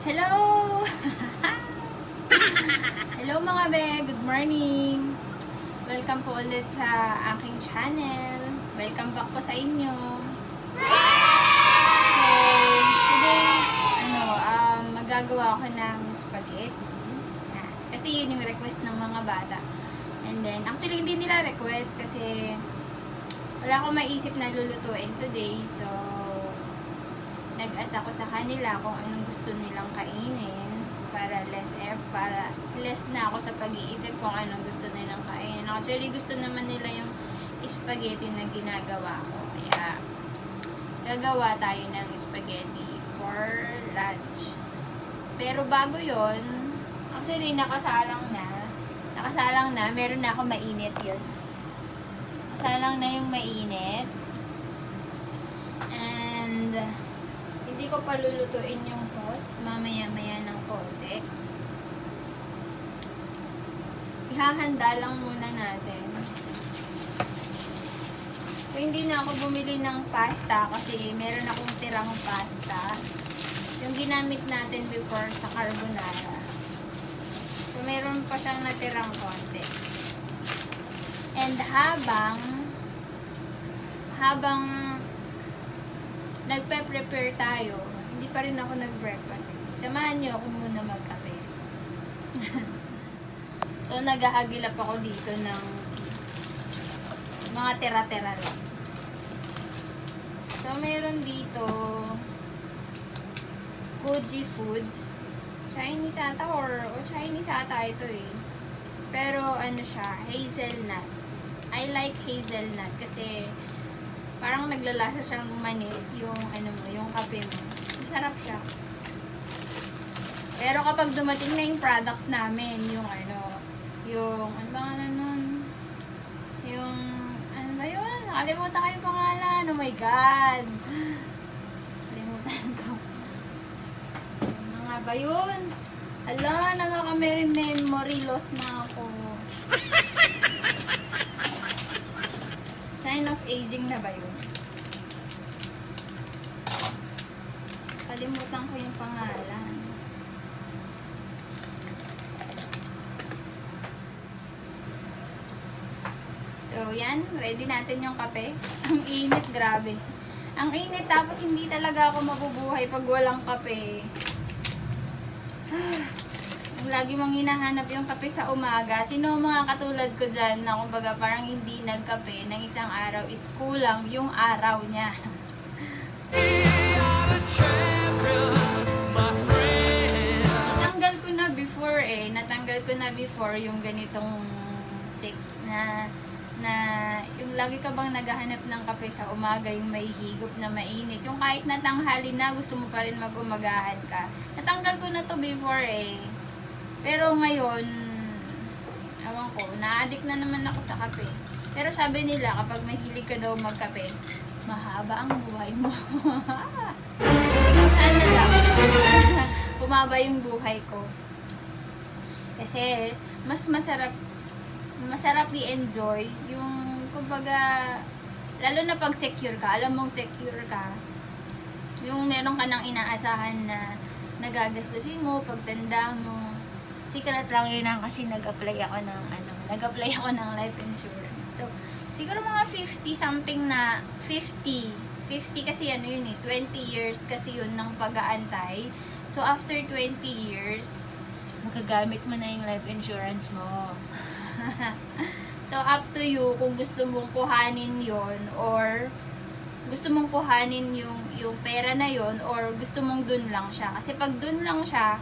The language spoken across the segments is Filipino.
Hello! Hello mga be! Good morning! Welcome po ulit sa aking channel. Welcome back po sa inyo. So, today, magagawa ko ng spaghetti. Kasi yun yung request ng mga bata. And then, actually hindi nila request kasi wala akong maisip na lulutuin today. So, nag-asa ko sa kanila kung anong gusto nilang kainin para less na ako sa pag-iisip kung anong gusto nilang kainin. Actually, gusto naman nila yung spaghetti na ginagawa ko. Kaya, gagawa tayo ng spaghetti for lunch. Pero bago yon, actually, nakasalang na, meron na ako mainit yun. Nakasalang na yung mainit. And, hindi ko pa lulutuin yung sauce. Mamaya-maya ng konti. Ihahanda lang muna natin. So, hindi na ako bumili ng pasta kasi meron akong tirang pasta. Yung ginamit natin before sa carbonara. So, meron pa siyang natirang konti. And habang nagpe-prepare tayo, hindi pa rin ako nag-breakfast. Samahan niyo ako muna magkape. So, naghahagilap ako dito ng mga tira-tira lang. So, meron dito Koji Foods. Chinese ata or Chinese ata ito eh. Pero ano siya, hazelnut. I like hazelnut kasi parang naglalasa siyang mani yung yung kape mo. Masarap siya. Pero kapag dumating na yung products namin, yung ano ba nun? Yung, ano ba yun? Nakalimutan ko yung pangalan. Oh my God! Nakalimutan ko. Ano nga ba yun? Hala, memory loss na ako. Sign of aging na ba yun? Kalimutan ko yung pangalan. So, yan. Ready natin yung kape. Ang init, grabe. Ang init, tapos hindi talaga ako mabubuhay pag walang kape. Lagi mong hinahanap yung kape sa umaga. Sino mga katulad ko dyan na kumbaga parang hindi nagkape ng isang araw is kulang yung araw niya. Natanggal ko na before yung ganitong sick na yung lagi ka bang naghahanap ng kape sa umaga, yung may higop na mainit. Yung kahit na tanghali na, gusto mo pa rin mag-umagahan ka. Natanggal ko na to before eh. Pero ngayon, ewan ko, na-addict na naman ako sa kape. Pero sabi nila, kapag mahilig ka daw magkape, mahaba ang buhay mo. Sana lang. Bumaba yung buhay ko. Kasi, mas masarap i-enjoy yung, kumbaga, lalo na pag secure ka, alam mong secure ka, yung meron ka nang inaasahan na nagagastusin mo, pagtanda mo. Secret lang yun kasi nag-apply ako ng life insurance. So, siguro mga 50 something na 50 kasi yun eh, 20 years kasi yun ng pag-aantay. So, after 20 years, magagamit mo na yung life insurance mo. So, up to you kung gusto mong kuhanin yon or gusto mong kuhanin yung pera na yon or gusto mong dun lang siya. Kasi pag dun lang siya,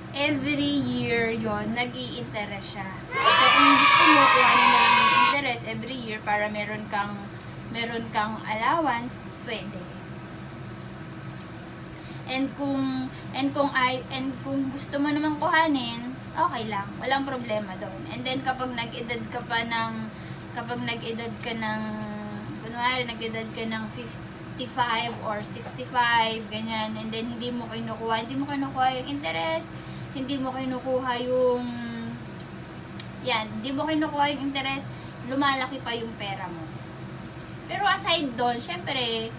every year yon nag-i-interest siya. So, kung gusto mo kuhanin na lang yung interest every year para meron kang allowance, pwede. And kung gusto mo namang kuhanin, okay lang, walang problema doon. And then kapag nag-edad ka ng kunwari nag-edad ka ng 55 or 65, ganyan, and then hindi mo kinukuha yung interest, hindi mo kinukuha yung interest, lumalaki pa yung pera mo. Pero aside doon, syempre,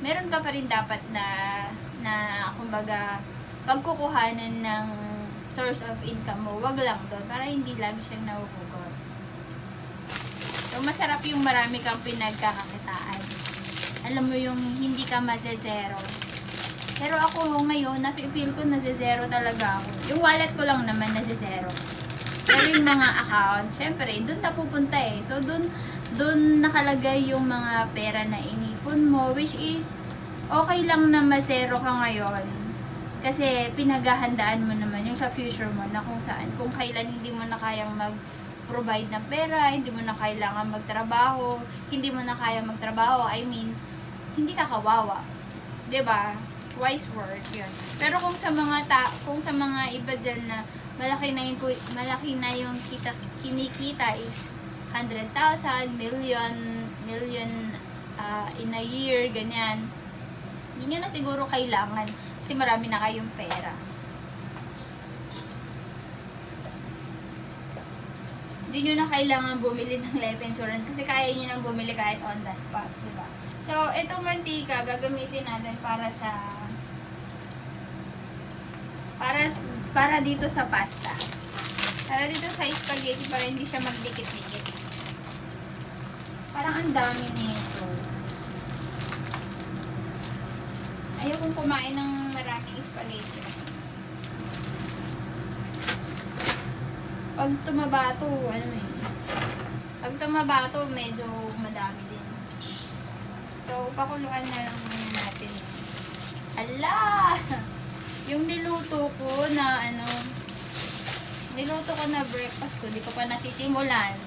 meron ka pa rin dapat na kumbaga pagkukuhanan ng source of income mo, wag lang doon, para hindi lagi siyang nahuhugot. So, masarap yung marami kang pinagkakakitaan. Alam mo yung hindi ka mazezero. Pero ako ngayon, na-feel ko nazezero talaga ako. Yung wallet ko lang naman nazezero. Pero yung mga account, syempre, doon napupunta eh. So, doon nakalagay yung mga pera na inipon mo, which is, okay lang na mazero ka ngayon. Kasi, pinaghahandaan mo naman yung sa future mo na kung saan, kung kailan hindi mo na kayang mag-provide ng pera, hindi mo na kailangan magtrabaho, hindi mo na kaya magtrabaho, I mean, hindi ka kawawa. 'Di ba? Wise word 'yun. Pero kung sa mga iba diyan na malaki na yung kinikita is 100,000, million in a year, ganyan. Hindi nyo na siguro kailangan kasi marami na kayong pera. Hindi nyo na kailangan bumili ng life insurance kasi kaya nyo nang bumili kahit on the spot, diba? So, itong mantika, gagamitin natin para dito sa pasta. Para dito sa spaghetti, para hindi siya magdikit-dikit. Parang ang dami nito. Ayaw kong kumain ng maraming spaghetti. Pag tumaba to, Pag tumaba to, medyo madami din. So, pakuluan na lang muna natin. Ala! Yung niluto ko na breakfast ko, di ko pa nasisimulan.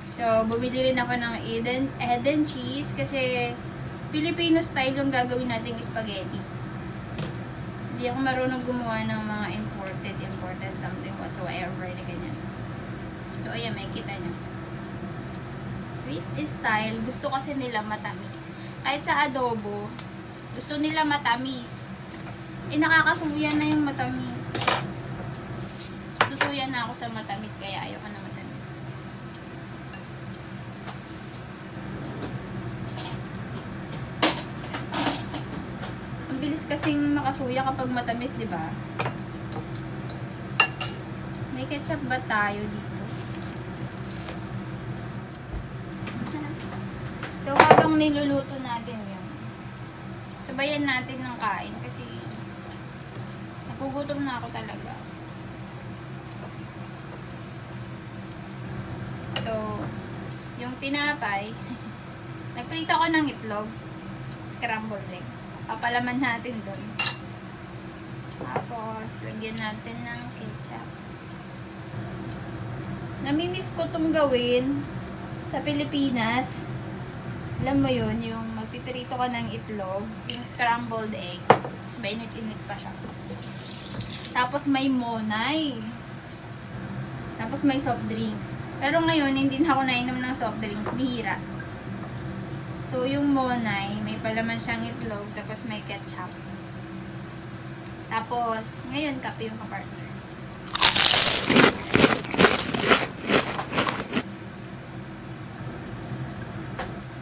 So, bumili rin ako ng Eden cheese kasi Filipino style yung gagawin nating spaghetti. Hindi ako marunong gumawa ng mga imported something whatsoever na ganyan. So, ayan, may kita nyo. Sweet style. Gusto kasi nila matamis. Kahit sa adobo, gusto nila matamis. Nakakasuya na yung matamis. Susuya na ako sa matamis, kaya ayoko na matamis. Ang bilis kasing makasuya kapag matamis, di ba? May ketchup ba tayo dito? So, habang niluluto natin yun, sabayan natin ng kain kasi nagugutom na ako talaga. So, yung tinapay, nagprito ako ng itlog, scrambled egg. Papalaman natin doon. Tapos, lagyan natin ng ketchup. Namimiss ko itong gawin sa Pilipinas. Alam mo yun, yung magpipirito ka ng itlog, yung scrambled egg, tapos mainit-init pa siya. Tapos may monay. Tapos may soft drinks. Pero ngayon, hindi na ako nainom ng soft drinks, bihira. So, yung monay, may palaman siyang itlog, tapos may ketchup. Tapos, ngayon, kape yung kapartner.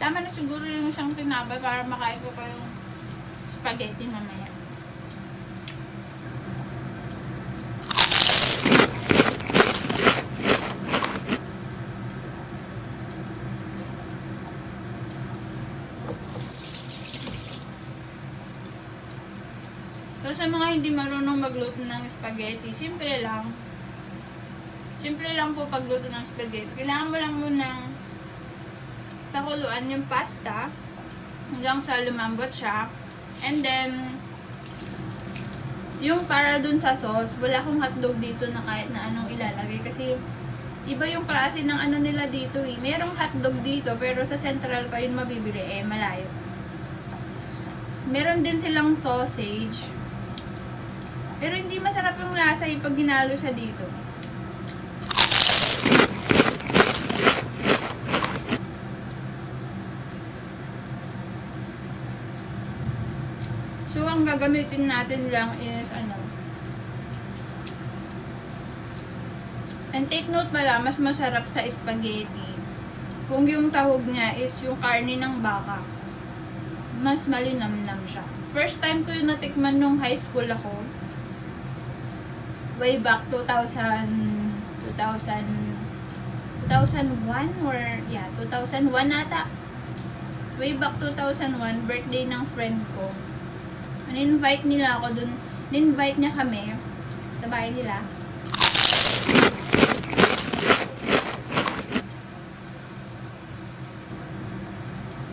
Tama na siguro yung isang tinapay para makain ko pa yung spaghetti mamaya. So, sa mga hindi marunong magluto ng spaghetti, simple lang. Simple lang po pagluto ng spaghetti. Kailangan mo lang munang pakuluan yung pasta hanggang sa lumambot siya. And then, yung para dun sa sauce, wala akong hotdog dito na kahit na anong ilalagay. Kasi, iba yung klase ng ano nila dito eh. Merong hotdog dito, pero sa Central pa yun mabibili malayo. Meron din silang sausage. Pero hindi masarap yung lasa pag ginalo siya dito. So, ang gagamitin natin lang is and take note pala, mas masarap sa spaghetti kung yung tahog niya is yung karne ng baka, mas malinamnam siya. First time ko yung natikman nung high school ako. Way back 2001 or 2001 ata. Way back 2001, birthday ng friend ko. In-invite nila ako dun. In-invite niya kami sa bahay nila.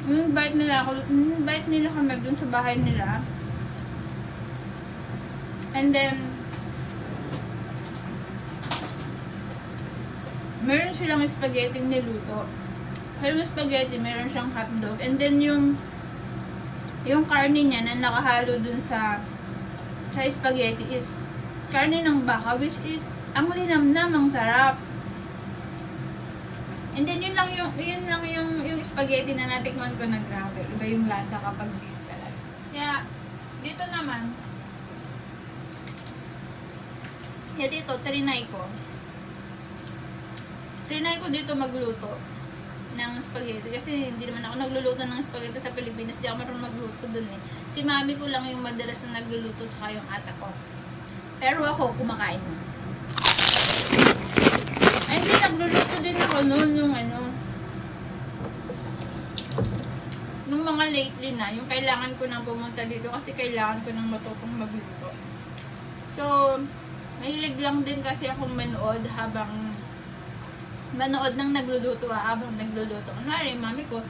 In-invite nila kami dun sa bahay nila. And then, meron silang spaghetti niluto. Yung spaghetti, meron siyang hotdog. And then, yung karne niya na nakahalo dun sa spaghetti is karne ng baka, which is ang linamnam, ang sarap. And then, yun lang yung spaghetti na natikman ko na grabe. Iba yung lasa kapag beef talaga. Kaya, dito naman, trinay ko dito magluto ng spaghetti. Kasi hindi naman ako nagluluto ng spaghetti sa Pilipinas. Hindi ako marunong magluto dun eh. Si mami ko lang yung madalas na nagluluto saka yung ata ko. Pero ako, kumakain mo. Ay, hindi, nagluluto din ako noon yung nung mga lately na, yung kailangan ko nang pumunta dito kasi kailangan ko nang matutong magluto. So, mahilig lang din kasi akong manood ng nagluluto habang nagluluto. Kunwari, mami ko,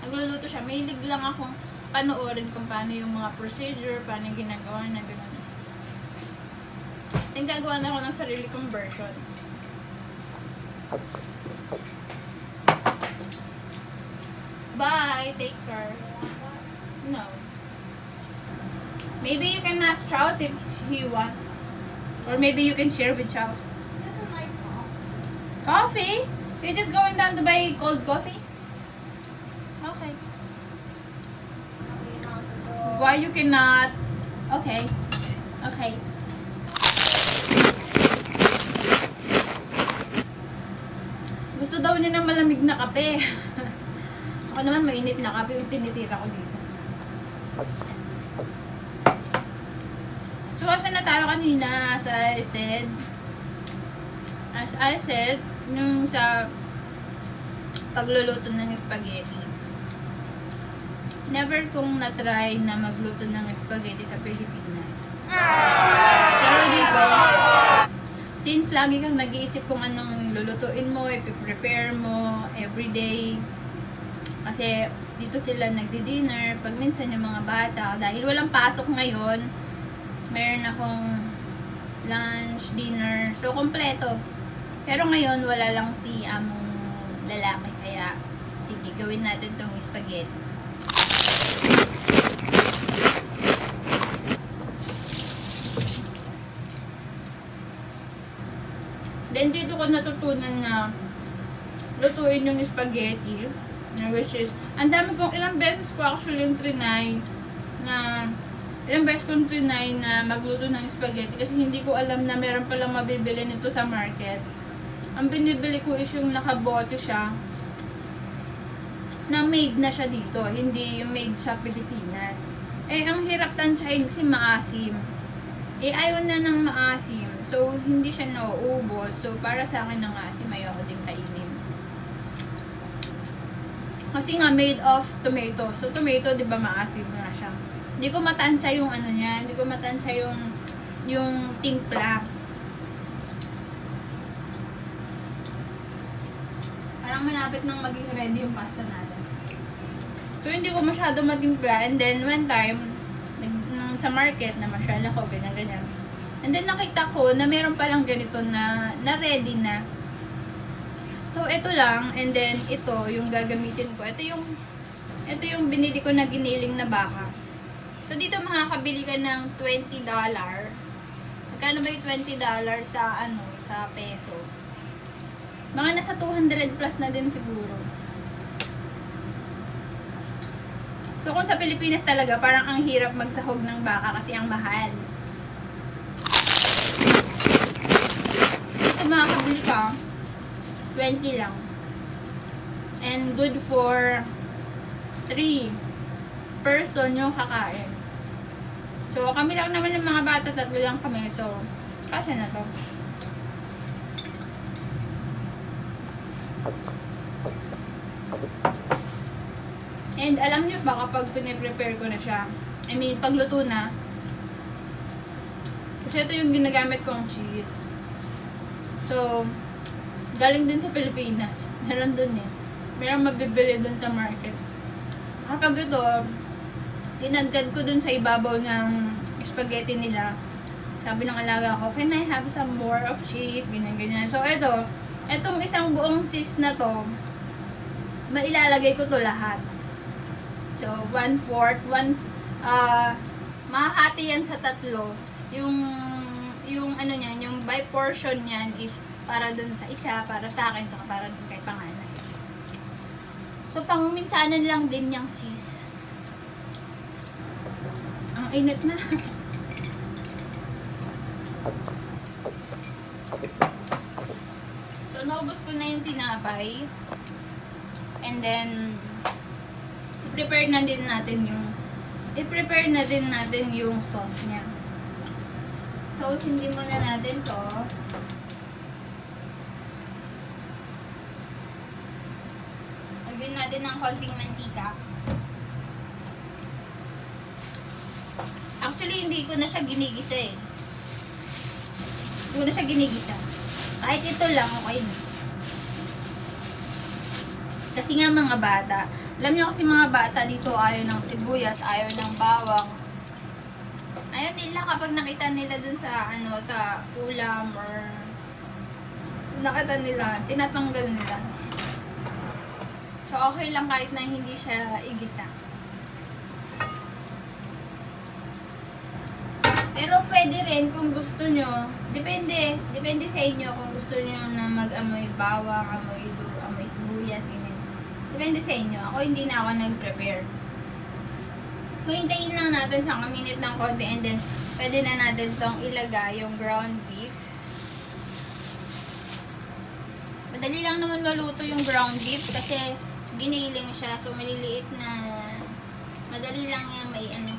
nagluluto siya. Mahilig lang akong panoorin kung paano yung mga procedure, paano yung ginagawa na gano'n. Then, gagawa na ako ng sarili kong version. Bye! Take care. No. Maybe you can ask Charles if he wants. Or maybe you can share with Charles. Coffee? You're just going down to buy cold coffee? Okay. Why you cannot? Okay. Okay. Gusto daw niya ng malamig na kape. Ako naman mainit na kape yung tinitira ko dito. So, asa na tayo kanina? As I said, yung sa pagluluto ng spaghetti. Never kong na-try na magluto ng spaghetti sa Pilipinas. Pero dito, since lagi kang nag-iisip kung anong lulutuin mo, ipiprepare mo everyday. Kasi dito sila nagdi-dinner. Pag minsan yung mga bata, dahil walang pasok ngayon, meron akong lunch, dinner. So, kompleto. Pero ngayon, wala lang si among lalaki. Kaya, sige, gawin natin tong spaghetti. Then, dito ko natutunan na lutuin yung spaghetti. Which is, ang dami kong, ilang beses ko actually yung trinay na magluto ng spaghetti kasi hindi ko alam na meron palang mabibili nito sa market. Ang binibili ko is yung nakabote siya na made na siya dito, hindi yung made sa Pilipinas. Eh, ang hirap tansyahin kasi maasim. Eh, ayaw na ng maasim. So, hindi siya nauubos. So, para sa akin ng asim, ayaw ko din kainin. Kasi nga, made of tomato. So, tomato, di ba, maasim na siya. Hindi ko matansya yung ano niya. Hindi ko matansya yung timpla. Parang malapit nang maging ready yung pasta natin. So, hindi ko masyado matimpla. And then, one time, sa market, namasyal ako, ganyan-ganyan. And then, nakita ko na meron palang ganito na ready na. So, ito lang. And then, ito, yung gagamitin ko. Ito yung binili ko na giniling na baka. So, dito makakabili ka ng $20. Magkano ba yung $20 sa peso? Mga nasa 200 plus na din siguro. So, kung sa Pilipinas talaga, parang ang hirap magsahog ng baka kasi ang mahal. Ito makakabili ka, 20 lang. And good for 3 person yung kakain. So, kami lang naman ng mga bata, 3 lang kami. So, kasya na to. And alam nyo ba kapag piniprepare ko na siya, I mean, pagluto na, kasi ito yung ginagamit kong cheese. So, galing din sa Pilipinas. Meron dun eh. Meron mabibili dun sa market. Kapag ito, dinagdag ko dun sa ibabaw ng spaghetti nila. Sabi ng alaga ko, can I have some more of cheese? Ganyan, ganyan. So, itong isang buong cheese na to, mailalagay ko to lahat. So, 1/4, mahahati yan sa 3. Yung ano niyan, yung by portion niyan is para dun sa isa, para sa akin, saka para dun kay panganay. So, pang-minsanan lang din yung cheese. Ang init na. So, naubos ko na yung tinapay. And then, i-prepare na din natin yung sauce niya. So, hindi muna natin to. Lagyan natin ng konting mantika. Actually, hindi ko na siya ginigisa eh. Hindi ko na siya ginigisa. Kahit ito lang, okay na. Kasi nga mga bata, alam niyo kasi mga bata dito ayaw ng sibuyas, ayaw ng bawang. Ayaw nila kapag nakita nila dun sa sa ulam or nakita nila, tinatanggal nila. So okay lang kahit na hindi siya igisa. Pero pwede rin kung gusto nyo, depende sa inyo kung gusto nyo na mag-amoy bawang, amoy sibuyas, ganyan. Depende sa inyo. Ako hindi na ako nag-prepare. So, hintayin lang natin siyang kaminit ng konti and then pwede na natin itong ilagay yung ground beef. Madali lang naman maluto yung ground beef kasi giniling siya. So, maliliit na madali lang yan may ano.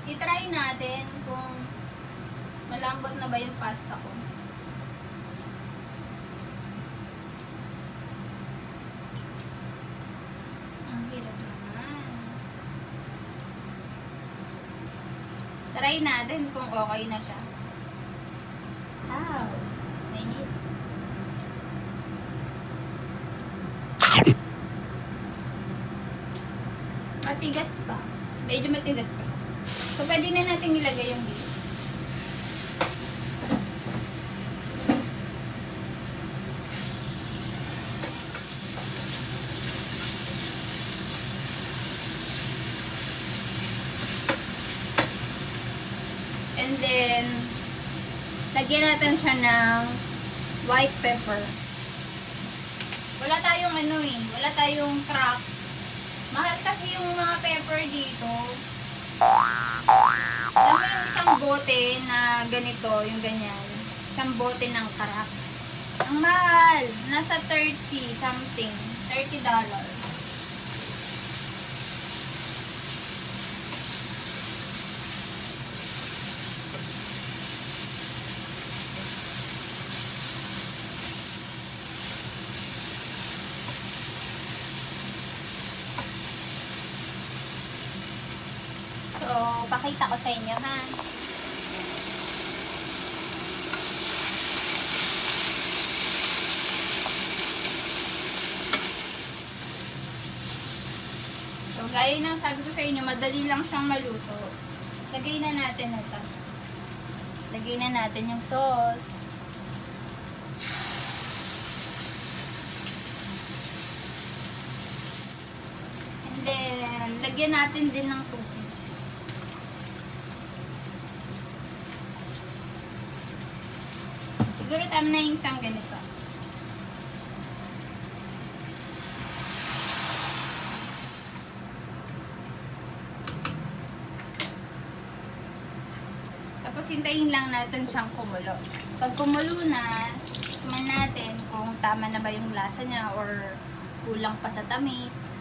I-try natin kung malambot na ba yung pasta ko. Ang hirap naman. Try natin kung okay na siya. Wow! Mainit. Matigas pa. Medyo matigas pa. So, pwede na natin ilagay yung beef. And then, lagyan natin siya ng white pepper. Wala tayong wala tayong crack. Mahal kasi yung mga pepper dito. Alam mo yung isang bote na ganito, yung ganyan. Isang bote ng karak. Ang mahal. Nasa 30 something. $30. So, pakita ko sa inyo, ha? So, gaya ng sabi ko sa inyo, madali lang siyang maluto. Lagay na natin ito. Lagay na natin yung sauce. And then, lagyan natin din ng tubig. Siguro tama na yung isang ganito. Tapos hintayin lang natin siyang kumulo. Pag kumulo na, tikman natin kung tama na ba yung lasa niya or kulang pa sa tamis.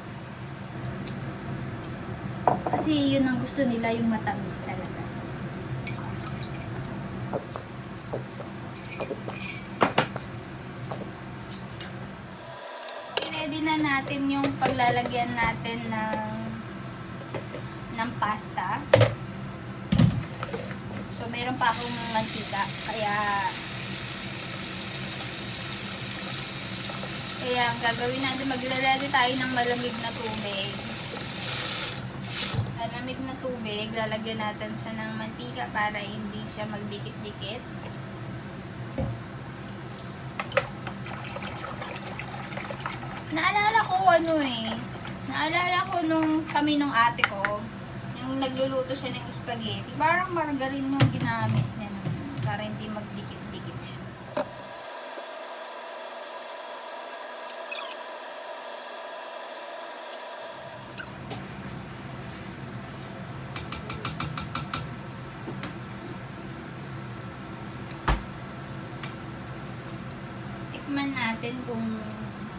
Kasi yun ang gusto nila, yung matamis talaga. I-ready na natin yung paglalagyan natin ng pasta. So, meron pa akong mantika. Kaya ang gagawin natin, magre-ready tayo ng malamig na tubig. Malamig na tubig, lalagyan natin siya ng mantika para hindi siya magdikit-dikit. Naalala ko nung kami nung ate ko, yung nagluluto siya ng spaghetti, parang margarine yung ginamit niya para hindi magdikit-dikit.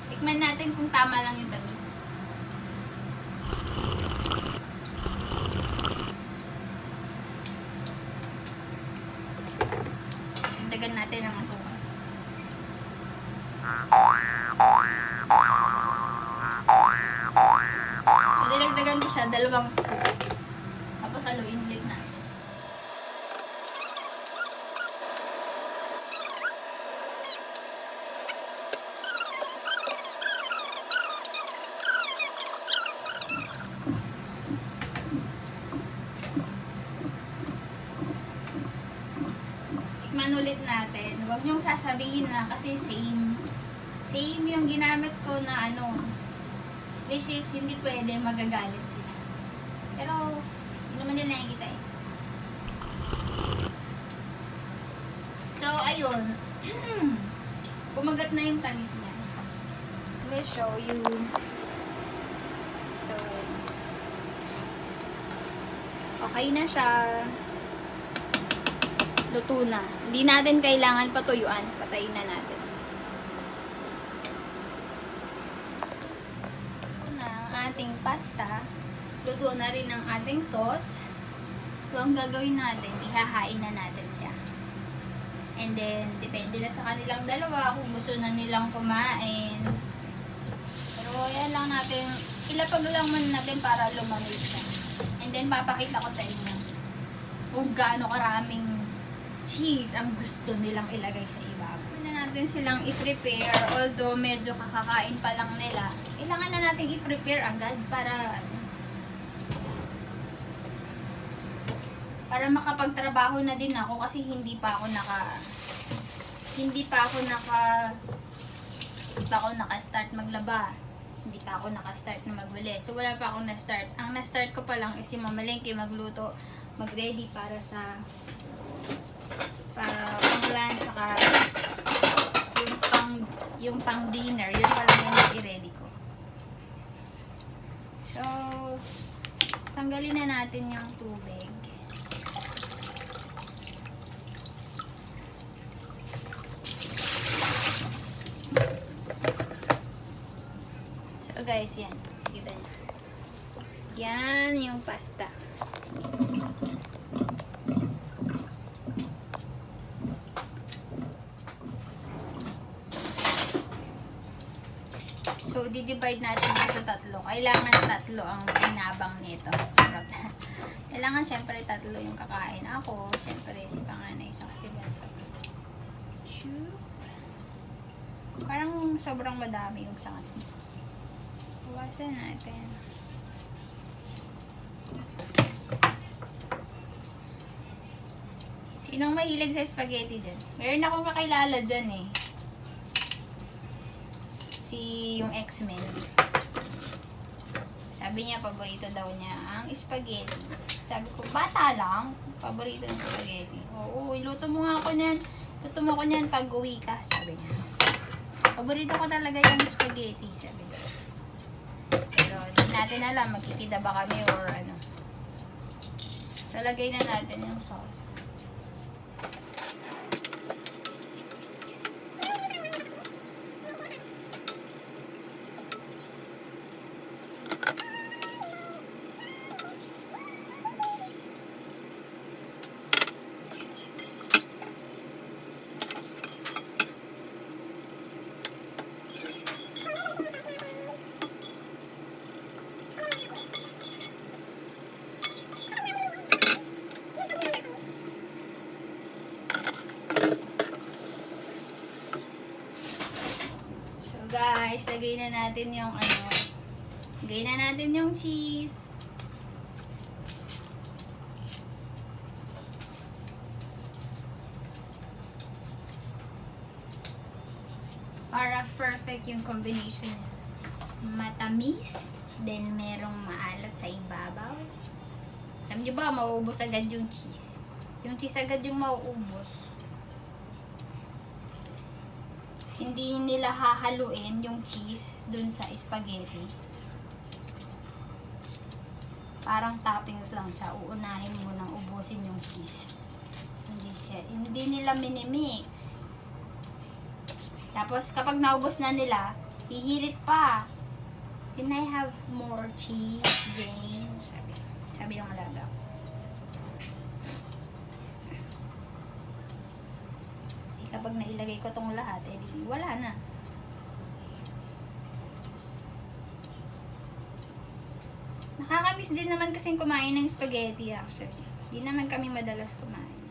Tikman natin kung tama lang yung tamis. Dagan natin ang asukal. Dinagdagan ko siya 2 scoop. Tapos haluin ulit natin. Ulit natin. Huwag niyong sasabihin na kasi same yung ginamit ko na which is hindi pwede, magagalit sila. Pero hindi naman nila nakikita eh. So ayun. Kumagat na yung tamis niya. Let me show you. So okay na siya. Luto na. Hindi natin kailangan patuyuan. Patayin na natin. Luto na ang ating pasta. Luto na rin ang ating sauce. So, ang gagawin natin, ihahain na natin siya. And then, depende na sa kanilang dalawa kung gusto na nilang kumain. Pero, yan lang natin. Ilapag lang muna natin para lumamig siya. And then, papakita ko sa inyo kung gaano karaming cheese ang gusto nilang ilagay sa ibabaw. Na natin silang i-prepare, although medyo kakakain pa lang nila. Kailangan na natin i-prepare agad para makapagtrabaho na din ako kasi hindi pa ako naka-start maglaba. Hindi pa ako naka-start na magbili. So wala pa akong na-start. Ang na-start ko pa lang is si Mama Lenky magluto, mag-ready para pang lunch, saka yung pang dinner, yun pa lang yung i-ready ko. So, tanggalin na natin yung tubig. So guys, yan. Kita niyo. Yan yung pasta. So, di-divide natin sa 3. Kailangan 3 ang inabang nito. Charot. Kailangan syempre 3 yung kakain. Ako, syempre si panganay, isa kasi bansa. Parang sobrang madami yung sa akin. Iwasan natin. Sinong mahilig sa spaghetti dyan? Meron akong kakilala dyan eh. Yung X-Men. Sabi niya, paborito daw niya ang spaghetti. Sabi ko, bata lang, paborito ng spaghetti. Oo, iluto mo nga ako niyan. Luto mo ako niyan pag uwi ka, sabi niya. Paborito ko talaga yung spaghetti, sabi ko. Pero, di natin alam, magkikita ba kami or ano. So, lagay na natin yung sauce. ilagay na natin yung ano. Ilagay na natin yung cheese. Para perfect yung combination niya. Matamis, then merong maalat sa ibabaw. Alam nyo ba, mauubos agad yung cheese. Yung cheese agad yung mauubos. Hindi nila hahaluin yung cheese dun sa spaghetti. Parang toppings lang siya. Uunahin mo nang ubusin yung cheese. Hindi nila minimix. Tapos, kapag naubos na nila, hihirit pa. Can I have more cheese, Jane? Sabi ng alaga. Kapag nailagay ko tong lahat, edi wala na. Nakakamiss din naman kasing kumain ng spaghetti actually. Hindi naman kami madalas kumain.